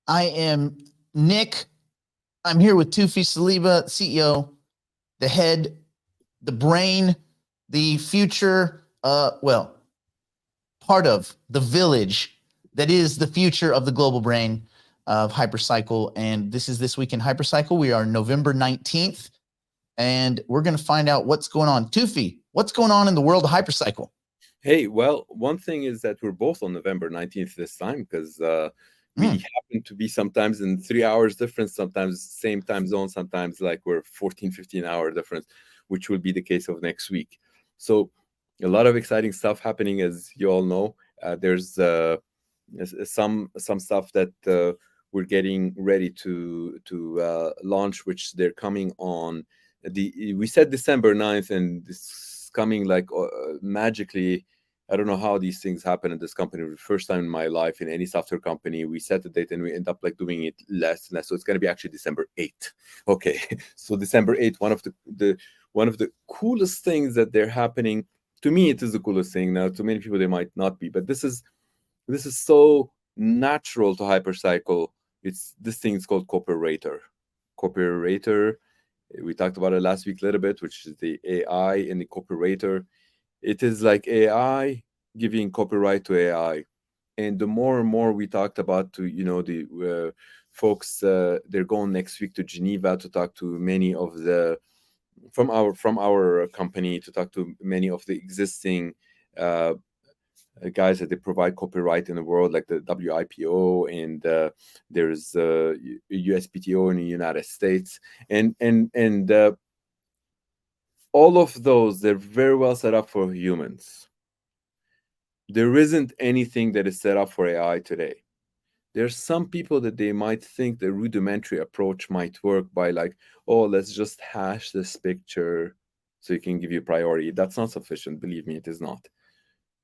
I am Nick. I'm here with Toufii Saliba, CEO, the head, the brain, the future, part of the village that is the future of the global brain of HyperCycle. And this is This Week in HyperCycle. We are November 19th, and we're going to find out what's going on. Toufii, what's going on in the world of HyperCycle? Hey, well, one thing is that we're both on November 19th this time because we happen to be sometimes in 3 hours difference, sometimes same time zone, sometimes like we're 14, 15-hour difference, which will be the case of next week. So a lot of exciting stuff happening, as you all know. There's some stuff that we're getting ready to launch, which they're coming on. We said December 9th, and this coming like magically. I don't know how these things happen in this company. The first time in my life in any software company, we set the date and we end up like doing it less and less. So it's going to be actually December 8th. Okay, so December 8th, one of the coolest things that they're happening. To me, it is the coolest thing. Now, to many people, they might not be, but this is so natural to HyperCycle. This thing is called Cooperator. Cooperator. We talked about it last week a little bit, which is the AI and the Cooperator. It is like AI giving copyright to AI. And the more and more we talked about to, the folks, they're going next week to Geneva to talk to many of the, from our company, to talk to many of the existing guys that they provide copyright in the world, like the WIPO, and there's USPTO in the United States, and all of those, they're very well set up for humans. There isn't anything that is set up for AI today. There's some people that they might think the rudimentary approach might work by like, oh, let's just hash this picture so you can give you priority. That's not sufficient. Believe me, it is not.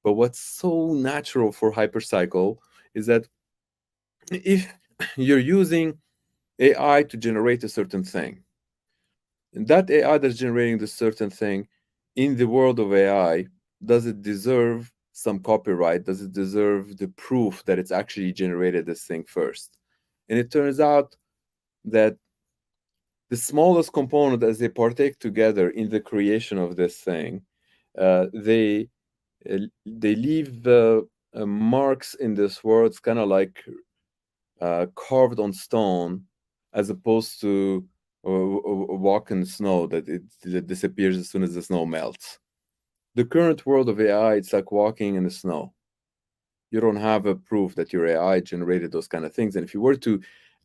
But what's so natural for HyperCycle is that if you're using AI to generate a certain thing, and that AI that's generating this certain thing in the world of AI, does it deserve some copyright? Does it deserve the proof that it's actually generated this thing first? And it turns out that the smallest component, as they partake together in the creation of this thing, they leave marks in this world. It's kind of like carved on stone, as opposed to walk in snow that it disappears as soon as the snow melts. The current world of AI, it's like walking in the snow. You don't have a proof that your AI generated those kind of things. And if you were to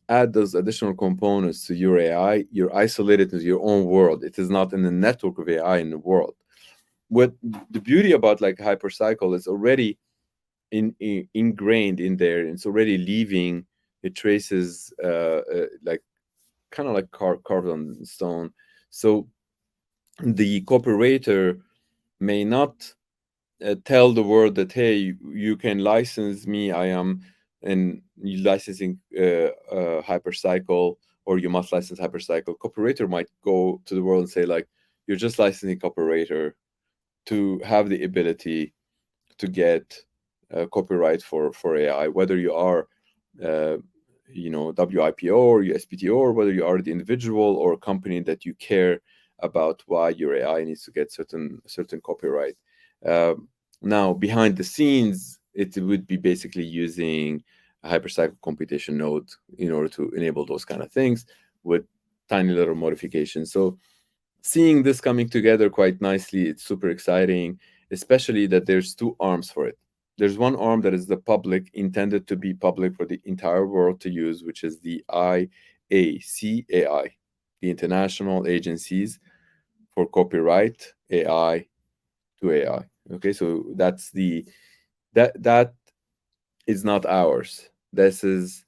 add those additional components to your AI, you're isolated into your own world. It is not in the network of AI in the world. What the beauty about like HyperCycle is already ingrained in there. It's already leaving. It traces like kind of like carved on stone. So the cooperator may not tell the world that, hey, you can license me, I am in licensing HyperCycle, or you must license HyperCycle. Cooperator might go to the world and say, like, you're just licensing Cooperator to have the ability to get copyright for AI, whether you are WIPO or USPTO, or whether you are the individual or a company that you care about why your AI needs to get certain copyright. Now, behind the scenes, it would be basically using a HyperCycle computation node in order to enable those kind of things with tiny little modifications. So seeing this coming together quite nicely, it's super exciting, especially that there's two arms for it. There's one arm that is the public, intended to be public for the entire world to use, which is the IACAI, the International Agencies for Copyright AI to AI. Okay, so that is not ours. This is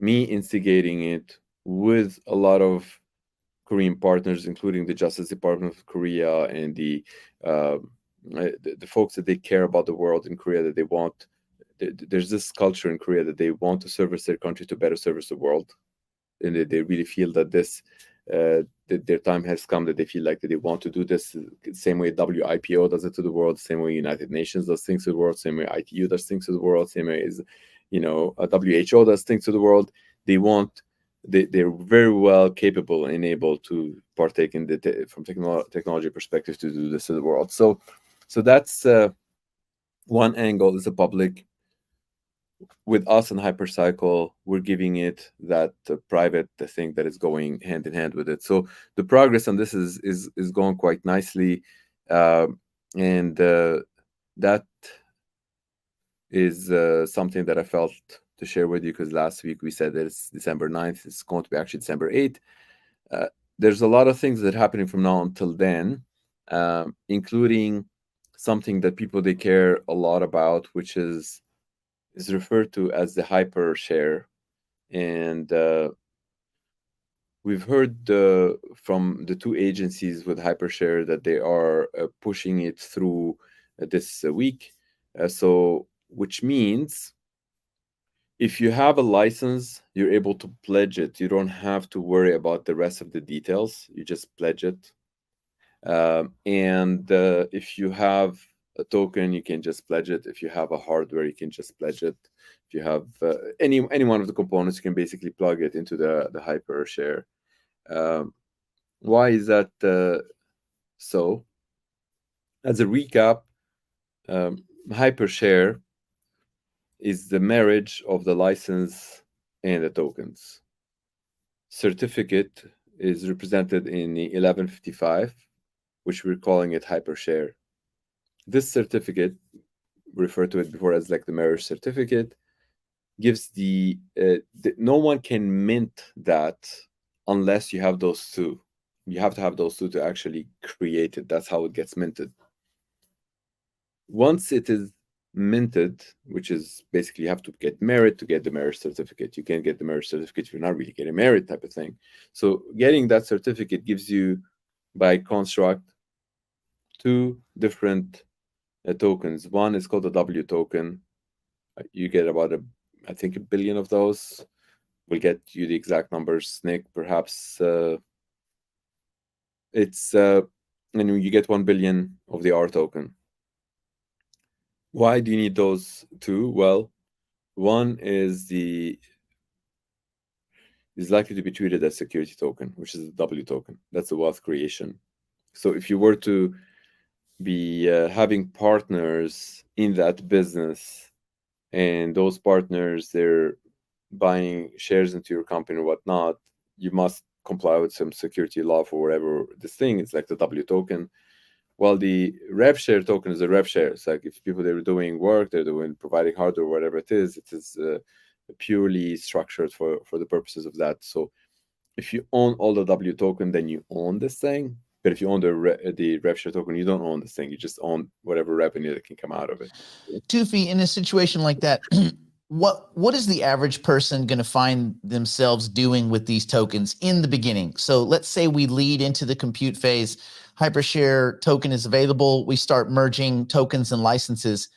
me instigating it with a lot of Korean partners, including the Justice Department of Korea and the folks that they care about the world in Korea, that they want. There's this culture in Korea that they want to service their country to better service the world, and they really feel that that their time has come, that they feel like that they want to do this the same way WIPO does it to the world, same way United Nations does things to the world, same way ITU does things to the world, same way as a WHO does things to the world. They're very well capable and able to partake in from technology perspective to do this to the world. So that's one angle is the public. With us and Hypercycle, we're giving it that private thing that is going hand in hand with it. So the progress on this is going quite nicely, and that is something that I felt to share with you, because last week we said that it's December 9th. It's going to be actually December 8th. There's a lot of things that are happening from now until then, including something that people, they care a lot about, which is referred to as the HyperShare. And we've heard from the two agencies with HyperShare that they are pushing it through this week. So which means if you have a license, you're able to pledge it. You don't have to worry about the rest of the details. You just pledge it. And if you have a token, you can just pledge it. If you have a hardware, you can just pledge it. If you have any one of the components, you can basically plug it into the HyperShare. Why is that so? As a recap, HyperShare is the marriage of the license and the tokens. Certificate is represented in the 1155, which we're calling it HyperShare. This certificate, referred to it before as like the marriage certificate, gives no one can mint that unless you have those two. You have to have those two to actually create it. That's how it gets minted. Once it is minted, which is basically you have to get married to get the marriage certificate. You can't get the marriage certificate if you're not really getting married, type of thing. So getting that certificate gives you, by construct, two different tokens. One is called the W token. You get about I think 1 billion of those. We'll get you the exact numbers, Nick. Perhaps it's and you get 1 billion of the R token. Why do you need those two? Well, one is likely to be treated as security token, which is the W token. That's the wealth creation. So if you were to be having partners in that business, and those partners, they're buying shares into your company or whatnot, you must comply with some security law for whatever this thing is, like the W token. Well, the rev share token is a rev share. It's like if people, they're doing work, they're providing hardware, whatever it is purely structured for the purposes of that. So if you own all the W token, then you own this thing. But if you own the rev share token, you don't own this thing. You just own whatever revenue that can come out of it. Toufii, in a situation like that, what is the average person going to find themselves doing with these tokens in the beginning? So let's say we lead into the compute phase, HyperShare token is available, we start merging tokens and licenses.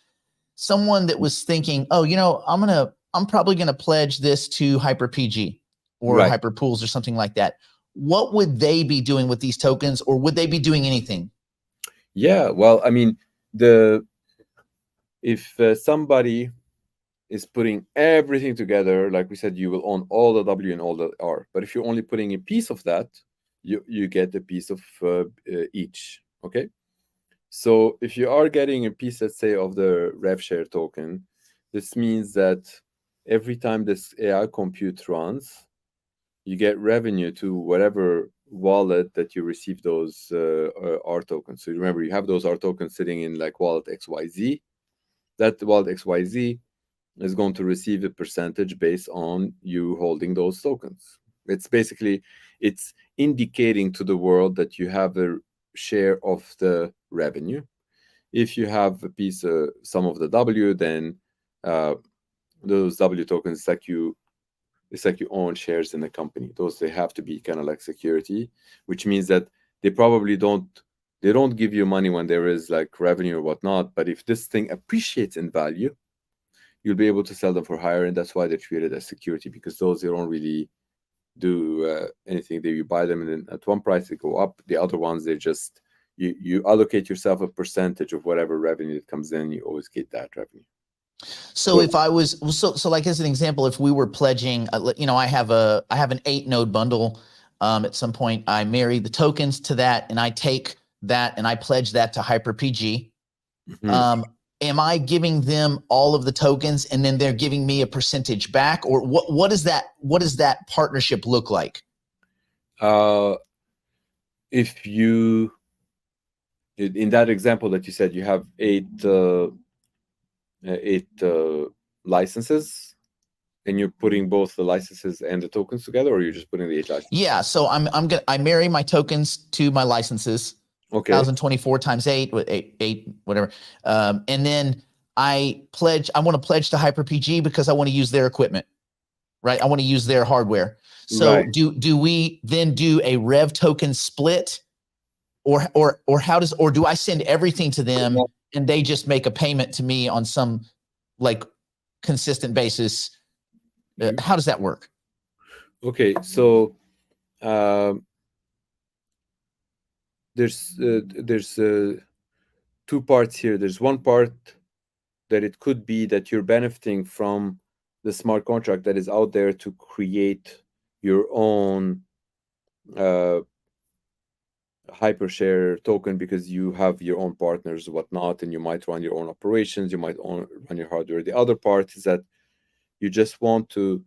Someone that was thinking, oh, I'm probably going to pledge this to HyperPG or Right. HyperPools or something like that. What would they be doing with these tokens, or would they be doing anything? Yeah, well, I mean, if somebody is putting everything together, like we said, you will own all the W and all the R. But if you're only putting a piece of that, you get a piece of each. Okay. So if you are getting a piece, let's say, of the RevShare token, this means that every time this AI compute runs, you get revenue to whatever wallet that you receive those R tokens. So remember, you have those R tokens sitting in like wallet XYZ. That wallet XYZ is going to receive a percentage based on you holding those tokens. It's basically, it's indicating to the world that you have a share of the revenue. If you have a piece of some of the W, then those W tokens, it's like you own shares in the company. Those, they have to be kind of like security, which means that they probably don't give you money when there is like revenue or whatnot. But if this thing appreciates in value, you'll be able to sell them for higher, and that's why they're treated as security, because those, they don't really do anything. You buy them, and then at one price they go up. The other ones, they just you allocate yourself a percentage of whatever revenue that comes in. You always get that revenue. So if I was so like as an example, if we were pledging, I have an 8 node bundle. At some point, I marry the tokens to that, and I take that and I pledge that to HyperPG. Mhm. Am I giving them all of the tokens, and then they're giving me a percentage back, or what does that partnership look like? If you, in that example that you said, you have eight licenses, and you're putting both the licenses and the tokens together, or you're just putting the 8 licenses? Yeah, so I marry my tokens to my licenses. Okay. 1,024 times 8 with 8 whatever, and then I want to pledge to HyperPG because I want to use their equipment, right? I want to use their hardware. So Right. do we then do a rev token split, or do I send everything to them and they just make a payment to me on some like consistent basis? How does that work? Okay, so there's 2 parts here. There's one part that it could be that you're benefiting from the smart contract that is out there to create your own HyperShare token, because you have your own partners, whatnot, and you might run your own operations, you might run your hardware. The other part is that you just want to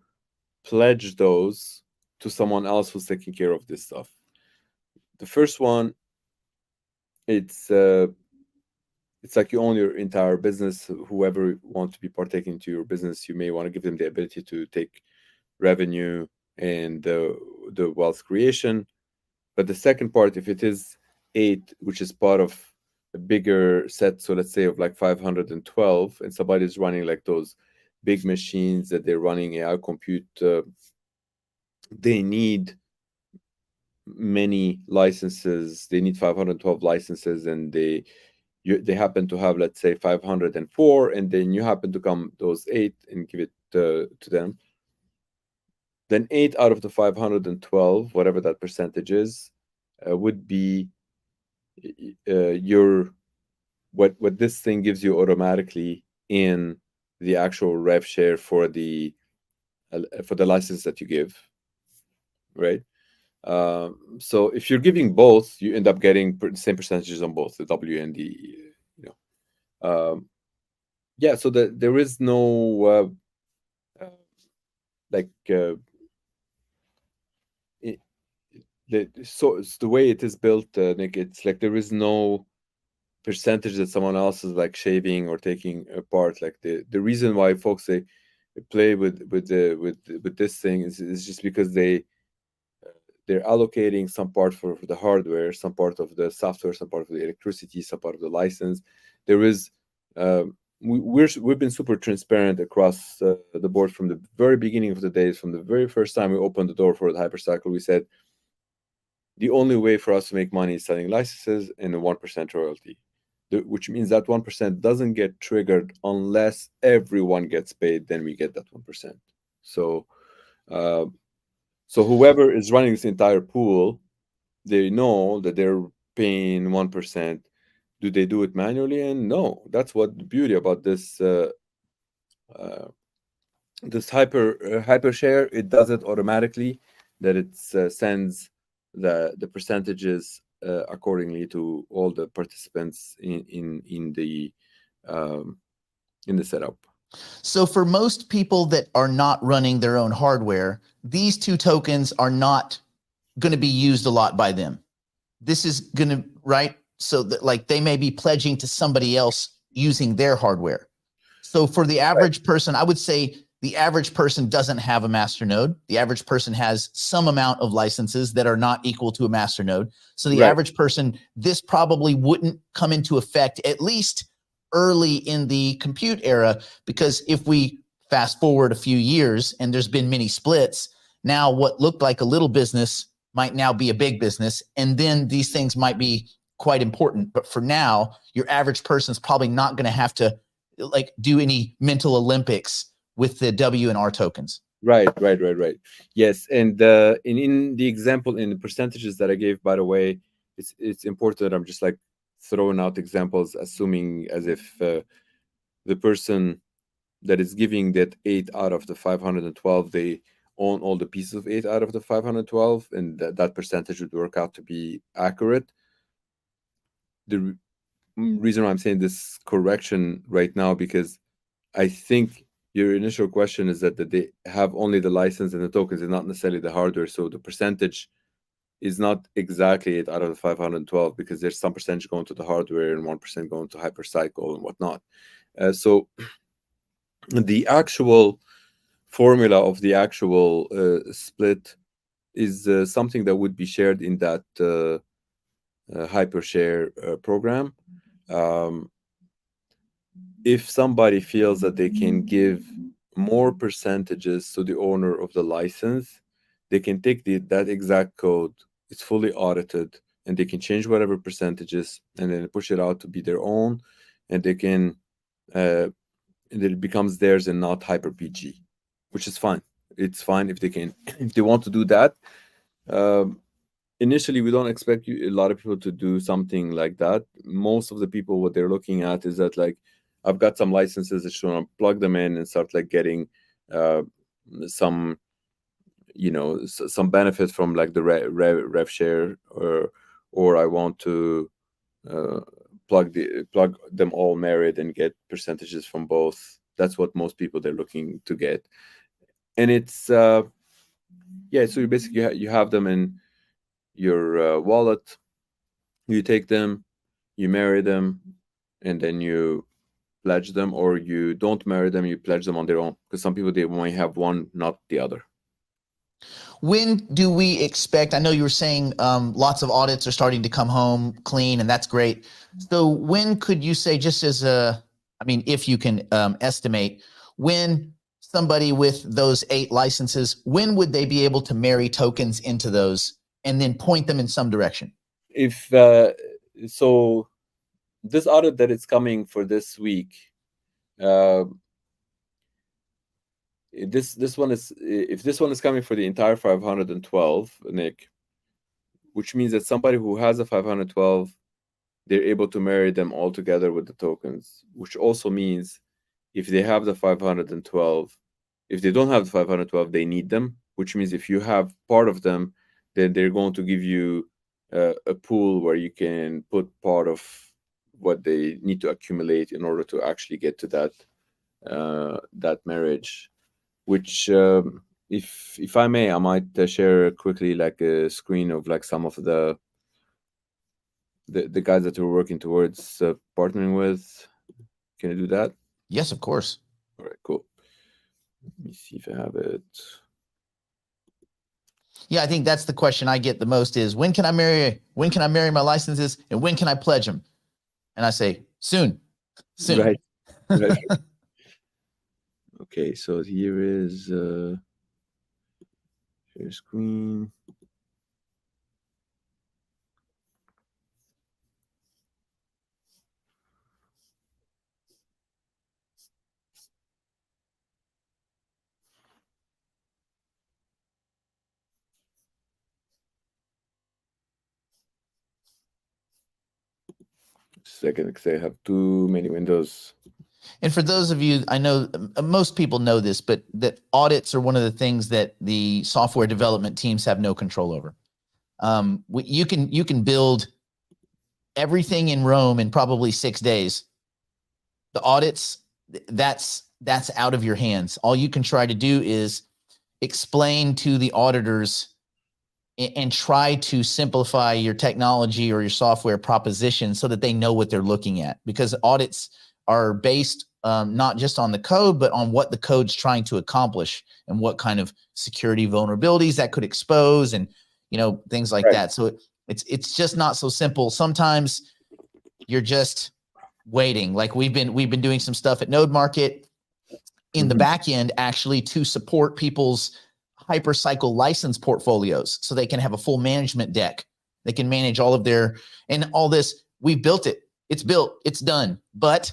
pledge those to someone else who's taking care of this stuff. The first one, it's like you own your entire business. Whoever wants to be partaking into your business, you may want to give them the ability to take revenue and the wealth creation. But the second part, if it is 8, which is part of a bigger set, so let's say of like 512, and somebody's running like those big machines that they're running AI compute, they need many licenses. They need 512 licenses, and they happen to have, let's say, 504, and then you happen to come those 8 and give it to them. Then 8 out of the 512, whatever that percentage is, would be your what this thing gives you automatically in the actual rev share for the license that you give, right? So if you're giving both, you end up getting the same percentages on both the W and the, yeah. So there is no like so it's the way it is built, Nick. It's like there is no percentage that someone else is like shaving or taking apart. Like the reason why folks they play with this thing is just because they're allocating some part for the hardware, some part of the software, some part of the electricity, some part of the license. There is we've been super transparent across the board from the very beginning of the days, from the very first time we opened the door for the hypercycle. We said the only way for us to make money is selling licenses and a 1% royalty, which means that 1% doesn't get triggered unless everyone gets paid. Then we get that 1%. So so whoever is running this entire pool, they know that they're paying 1%. Do they do it manually? And no, that's what the beauty about this this HyperShare. It does it automatically, that it sends the percentages accordingly to all the participants in the setup. So for most people that are not running their own hardware, these 2 tokens are not going to be used a lot by them. This is going to, right? So that like they may be pledging to somebody else using their hardware. So for the average person, I would say the average person doesn't have a master node. The average person has some amount of licenses that are not equal to a master node. So the average person, this probably wouldn't come into effect, at least early in the compute era, because if we fast forward a few years and there's been many splits, now what looked like a little business might now be a big business. And then these things might be quite important. But for now, your average person's probably not going to have to like do any mental Olympics with the W and R tokens. Right. Yes, and in the example, in the percentages that I gave, by the way, it's important that I'm just like throwing out examples, assuming as if the person that is giving that 8 out of the 512, they own all the pieces of 8 out of the 512, and that percentage would work out to be accurate. The reason why I'm saying this correction right now, because I think your initial question is that they have only the license and the tokens and not necessarily the hardware. So the percentage is not exactly 8 out of the 512, because there's some percentage going to the hardware and 1% going to hypercycle and whatnot. So the actual formula of the actual split is something that would be shared in that HyperShare program. If somebody feels that they can give more percentages to the owner of the license, they can take that exact code. It's fully audited, and they can change whatever percentages and then push it out to be their own, and they can and it becomes theirs and not HyperPG, which is fine. It's fine if they can, if they want to do that. Initially, we don't expect a lot of people to do something like that. Most of the people, what they're looking at is that, like, I've got some licenses, I just want to plug them in and start like getting some, some benefit from like the rev share, or I want to plug them all married and get percentages from both. That's what most people they're looking to get, and it's So you basically you have them in your wallet, you take them, you marry them, and then you pledge them, or you don't marry them, you pledge them on their own, because some people they might have one, not the other. When do we expect, I know you were saying lots of audits are starting to come home clean, and that's great. So when could you say, just as if you can estimate, when somebody with those 8 licenses, when would they be able to marry tokens into those and then point them in some direction? If so, this audit that is coming for this week, this one is, if this one is coming for the entire 512, Nick, which means that somebody who has a 512, they're able to marry them all together with the tokens, which also means if they have the 512, if they don't have the 512, they need them, which means if you have part of them, then they're going to give you a pool where you can put part of what they need to accumulate in order to actually get to that marriage. Which, if I may, I might share quickly like a screen of like some of the guys that we're working towards partnering with. Can I do that? Yes, of course. All right, cool. Let me see if I have it. Yeah, I think that's the question I get the most is, when can I marry my licenses, and when can I pledge them? And I say, soon. Right. Okay, so here is share screen. Second, because I have too many windows. And for those of you, I know most people know this, but that audits are one of the things that the software development teams have no control over. You can build everything in Rome in probably 6 days. The audits, that's out of your hands. All you can try to do is explain to the auditors and try to simplify your technology or your software proposition so that they know what they're looking at, because audits are based not just on the code, but on what the code's trying to accomplish and what kind of security vulnerabilities that could expose, and things like that. So it's just not so simple. Sometimes you're just waiting. Like we've been doing some stuff at Node Market in the back end, actually, to support people's HyperCycle license portfolios, so they can have a full management deck. They can manage all of their, and all this. We've built it. It's built. It's done. But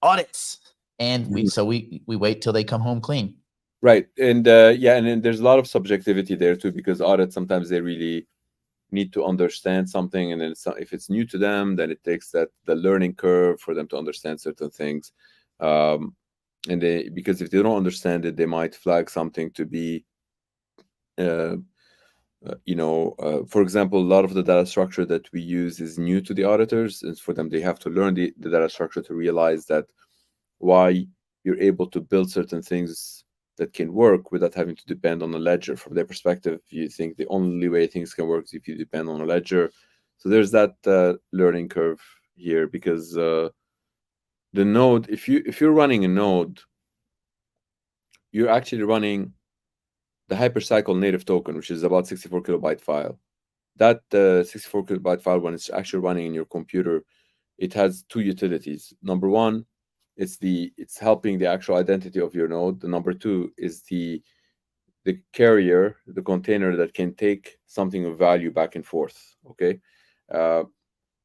audits, and we wait till they come home clean. Right, and and then there's a lot of subjectivity there too, because audits sometimes they really need to understand something, and then if it's new to them, then it takes the learning curve for them to understand certain things. And because if they don't understand it, they might flag something to be for example, a lot of the data structure that we use is new to the auditors. And for them, they have to learn the data structure to realize that why you're able to build certain things that can work without having to depend on a ledger. From their perspective, you think the only way things can work is if you depend on a ledger. So there's that learning curve here, because the node, if you're running a node, you're actually running the hypercycle native token, which is about 64 kilobyte file. That 64 kilobyte file, when it's actually running in your computer, it has two utilities. Number one, it's helping the actual identity of your node. The number two is the carrier, the container that can take something of value back and forth. Okay,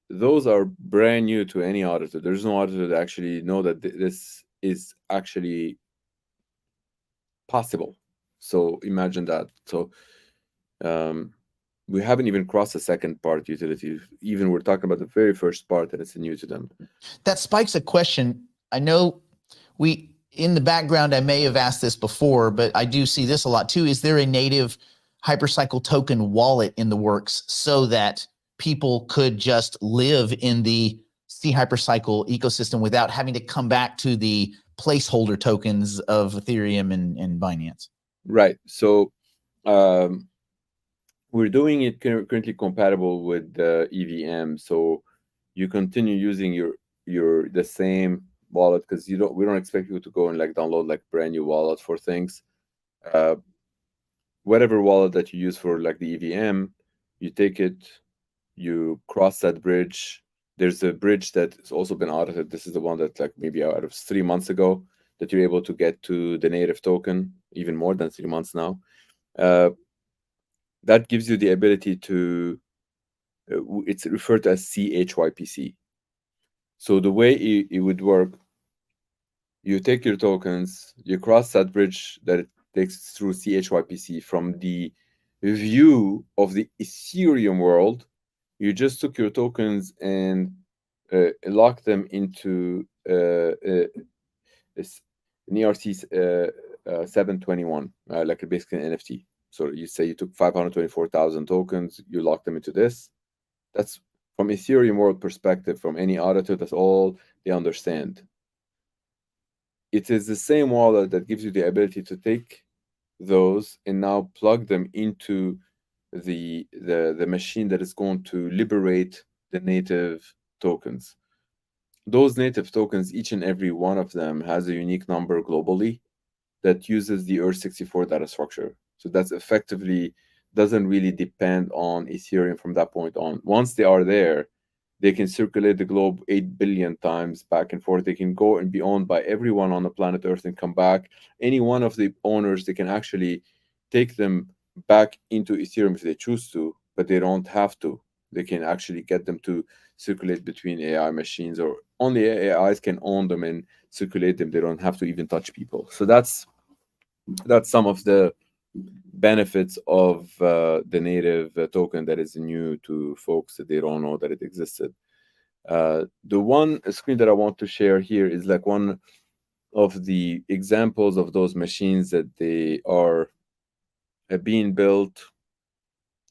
those are brand new to any auditor. There's no auditor that actually know that this is actually possible. So imagine that. So we haven't even crossed the second part, utility. Even we're talking about the very first part, and it's new to them. That spikes a question. I know in the background, I may have asked this before, but I do see this a lot too. Is there a native HyperCycle token wallet in the works so that people could just live in the C HyperCycle ecosystem without having to come back to the placeholder tokens of Ethereum and Binance? Right. So we're doing it currently compatible with the EVM. So you continue using the same wallet, because we don't expect you to go and like download like brand new wallet for things. Whatever wallet that you use for like the EVM, you take it, you cross that bridge. There's a bridge that's also been audited. This is the one that like maybe out of 3 months ago, that you're able to get to the native token, even more than 3 months now. That gives you the ability to, it's referred to as CHYPC. So the way it would work, you take your tokens, you cross that bridge that it takes through CHYPC. From the view of the Ethereum world, you just took your tokens and locked them into an ERC 721, like basically an NFT. So you say you took 524,000 tokens, you locked them into this. That's from Ethereum world perspective, from any auditor, that's all they understand. It is the same wallet that gives you the ability to take those and now plug them into the machine that is going to liberate the native tokens. Those native tokens, each and every one of them has a unique number globally that uses the ERC-64 data structure. So that's effectively doesn't really depend on Ethereum from that point on. Once they are there, they can circulate the globe 8 billion times back and forth. They can go and be owned by everyone on the planet Earth and come back. Any one of the owners, they can actually take them back into Ethereum if they choose to, but they don't have to. They can actually get them to circulate between AI machines, or only AIs can own them and circulate them. They don't have to even touch people. So that's some of the benefits of the native token that is new to folks that they don't know that it existed. The one screen that I want to share here is like one of the examples of those machines that they are being built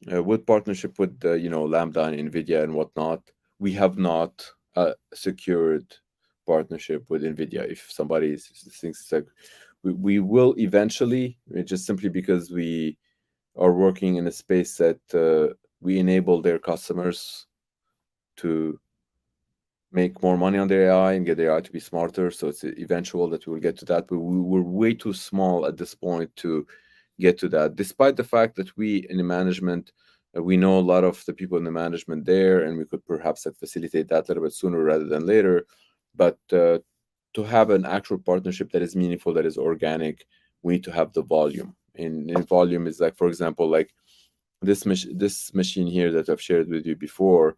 with partnership with Lambda and NVIDIA and whatnot. We have not secured partnership with NVIDIA. If somebody thinks like we will eventually, just simply because we are working in a space that we enable their customers to make more money on their AI and get their AI to be smarter. So it's eventual that we will get to that. But we're way too small at this point to get to that, despite the fact that we in the management, we know a lot of the people in the management there, and we could perhaps facilitate that a little bit sooner rather than later. But to have an actual partnership that is meaningful, that is organic, we need to have the volume. And volume is like, for example, like this machine here that I've shared with you before.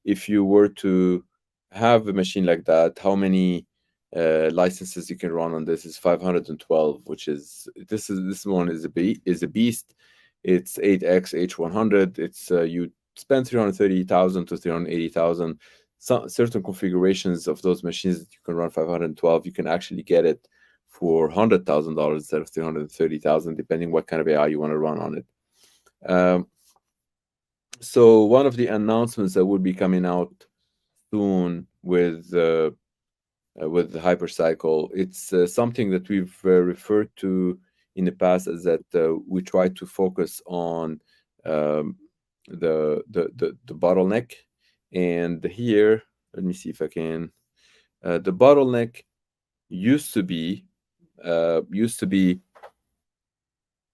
If you were to have a machine like that, how many licenses you can run on this is 512, which is this one is a beast. It's 8x H100. It's you spend 330,000 to 380,000 some certain configurations of those machines that you can run 512, you can actually get it for $100,000 instead of 330,000, depending what kind of AI you want to run on it. So one of the announcements that will be coming out soon with the hypercycle, it's something that we've referred to in the past, is that we try to focus on the bottleneck. And here, let me see if I can. The bottleneck used to be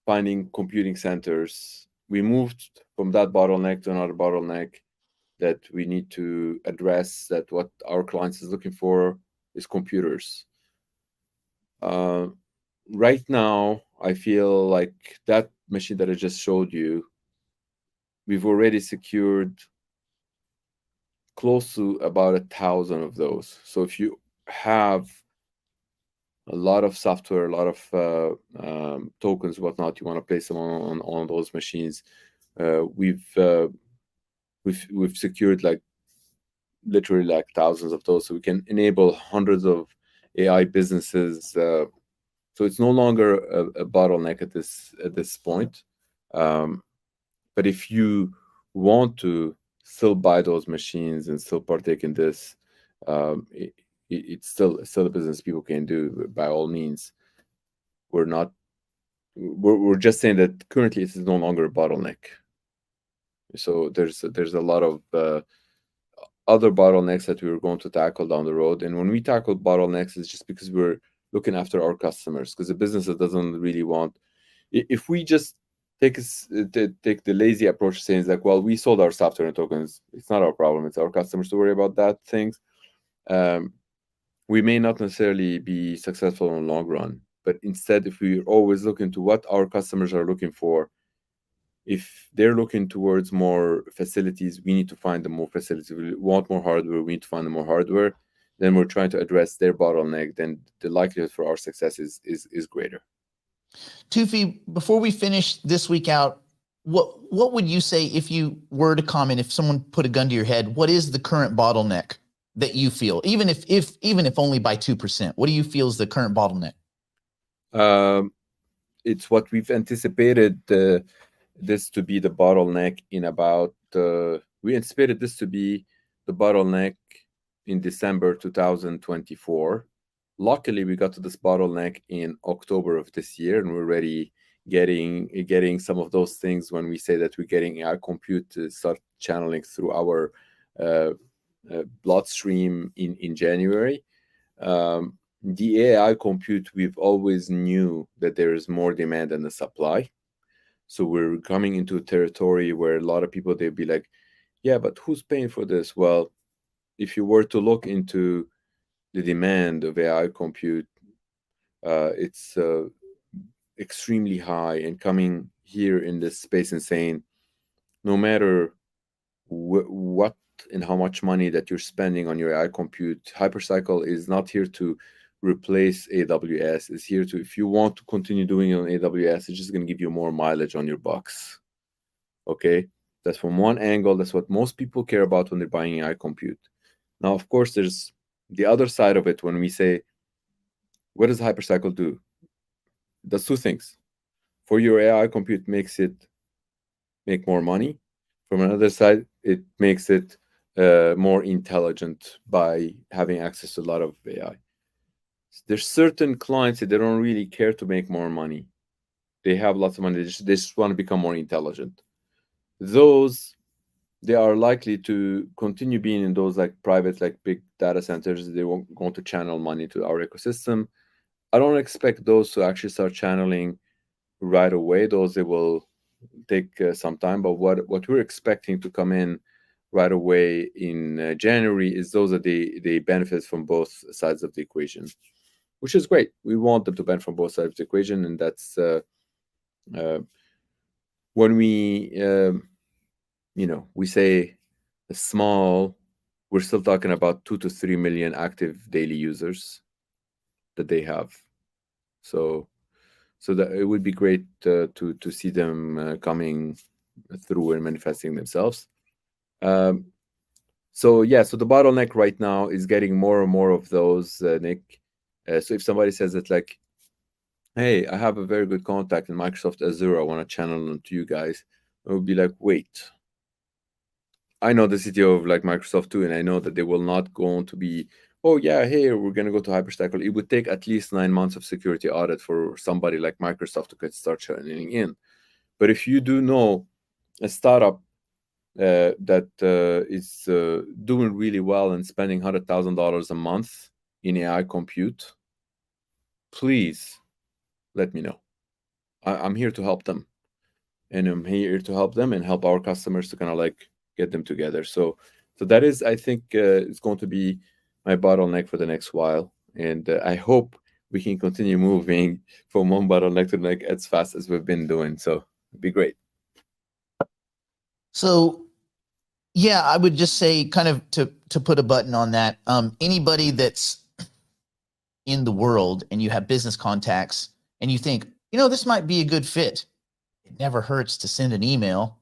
finding computing centers. We moved from that bottleneck to another bottleneck that we need to address, that what our clients is looking for is computers. Right now, I feel like that machine that I just showed you, we've already secured close to about 1,000 of those. So if you have a lot of software, a lot of tokens, whatnot, you want to place them on those machines, we've secured like literally like thousands of those, so we can enable hundreds of AI businesses. So it's no longer a bottleneck at this point. But if you want to still buy those machines and still partake in this, it's still a business people can do by all means. We're just saying that currently it is no longer a bottleneck. So there's a lot of other bottlenecks that we were going to tackle down the road. And when we tackle bottlenecks, it's just because we're looking after our customers, because the business that doesn't really want, if we just take the lazy approach, saying it's like, well, we sold our software and tokens, it's not our problem, it's our customers to worry about that things, we may not necessarily be successful in the long run. But instead, if we always look into what our customers are looking for, if they're looking towards more facilities, we need to find them more facilities. If we want more hardware, we need to find them more hardware. Then we're trying to address their bottleneck. Then the likelihood for our success is greater. Toufii, before we finish this week out, what would you say, if you were to comment, if someone put a gun to your head, what is the current bottleneck that you feel, even if only by 2%? What do you feel is the current bottleneck? It's what we've anticipated this to be the bottleneck in about. We anticipated this to be the bottleneck in December 2024. Luckily, we got to this bottleneck in October of this year, and we're already getting some of those things when we say that we're getting AI compute to start channeling through our bloodstream in January. The AI compute, we've always knew that there is more demand than the supply. So we're coming into a territory where a lot of people, they'd be like, yeah, but who's paying for this? Well, if you were to look into the demand of AI compute, it's extremely high, and coming here in this space and saying, no matter what and how much money that you're spending on your AI compute, HyperCycle is not here to replace AWS. It's here to, if you want to continue doing it on AWS, it's just going to give you more mileage on your bucks. Okay, that's from one angle. That's what most people care about when they're buying AI compute. Now, of course, there's the other side of it. When we say, what does HyperCycle do? It does two things. For your AI compute, makes it make more money. From another side, it makes it more intelligent by having access to a lot of AI. There's certain clients that they don't really care to make more money. They have lots of money. They just want to become more intelligent. Those, they are likely to continue being in those like private, like big data centers. They won't going to channel money to our ecosystem. I don't expect those to actually start channeling right away. Those, they will take some time. But what we're expecting to come in right away in January is those that they benefit from both sides of the equation, which is great. We want them to benefit from both sides of the equation, and that's when we we say small, we're still talking about 2 to 3 million active daily users that they have. So that it would be great to see them coming through and manifesting themselves. So yeah, so the bottleneck right now is getting more and more of those, Nick. So if somebody says that like, hey, I have a very good contact in Microsoft Azure, I want to channel them to you guys, I would be like, wait, I know the CTO of like Microsoft too, and I know that they will not go on to be, oh yeah, hey, we're gonna go to HyperCycle. It would take at least 9 months of security audit for somebody like Microsoft to start channeling in. But if you do know a startup that is doing really well and spending $100,000 a month in AI compute, please let me know. I'm here to help them, and I'm here to help them and help our customers to kind of like get them together. So that is, I think, it's going to be my bottleneck for the next while, and I hope we can continue moving from one bottleneck to the next as fast as we've been doing. So it'd be great. So yeah, I would just say kind of to put a button on that, anybody that's in the world and you have business contacts and you think, this might be a good fit, it never hurts to send an email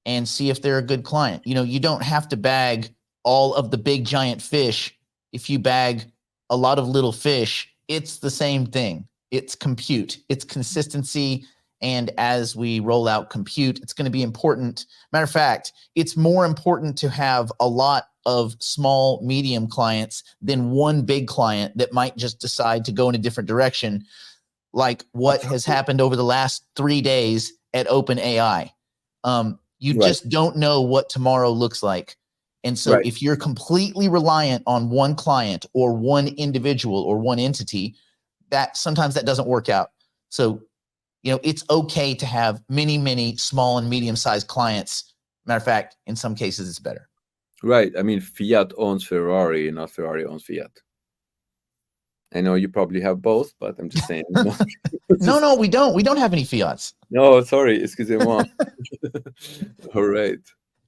and see if they're a good client. You don't have to bag all of the big giant fish. If you bag a lot of little fish, it's the same thing. It's compute, it's consistency. And as we roll out compute, it's going to be important. Matter of fact, it's more important to have a lot of small, medium clients than one big client that might just decide to go in a different direction, like what has happened over the last 3 days at OpenAI. You just don't know what tomorrow looks like. And so if you're completely reliant on one client or one individual or one entity, that sometimes that doesn't work out. So, it's okay to have many, many small and medium-sized clients. Matter of fact, in some cases, it's better. Right. I mean, Fiat owns Ferrari, not Ferrari owns Fiat. I know you probably have both, but I'm just saying. No, we don't. We don't have any Fiats. No, sorry. Excusez-moi. All right.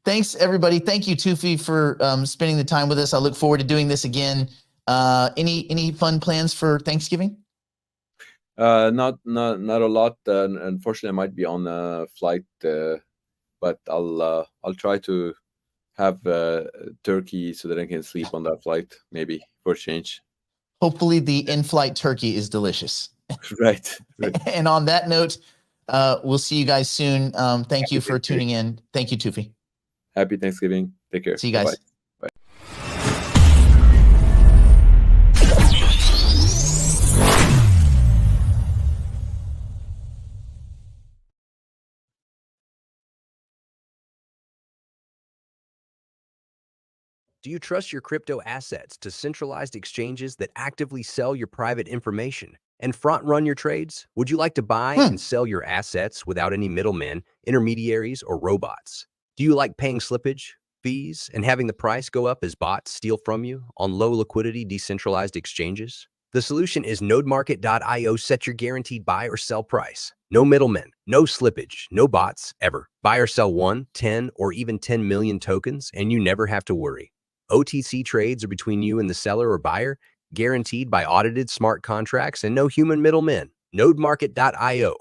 Thanks, everybody. Thank you, Toufii, for spending the time with us. I look forward to doing this again. Any fun plans for Thanksgiving? Not a lot. Unfortunately, I might be on a flight, but I'll try to have turkey so that I can sleep on that flight, maybe for a change. Hopefully, the in-flight turkey is delicious. Right. And on that note, we'll see you guys soon. Thank you for tuning in. Thank you, Toufii. Happy Thanksgiving. Take care. See you guys. Bye-bye. Do you trust your crypto assets to centralized exchanges that actively sell your private information and front-run your trades? Would you like to buy and sell your assets without any middlemen, intermediaries, or robots? Do you like paying slippage, fees, and having the price go up as bots steal from you on low-liquidity decentralized exchanges? The solution is nodemarket.io. Set your guaranteed buy or sell price. No middlemen, no slippage, no bots, ever. Buy or sell 1, 10, or even 10 million tokens, and you never have to worry. OTC trades are between you and the seller or buyer, guaranteed by audited smart contracts and no human middlemen. Nodemarket.io.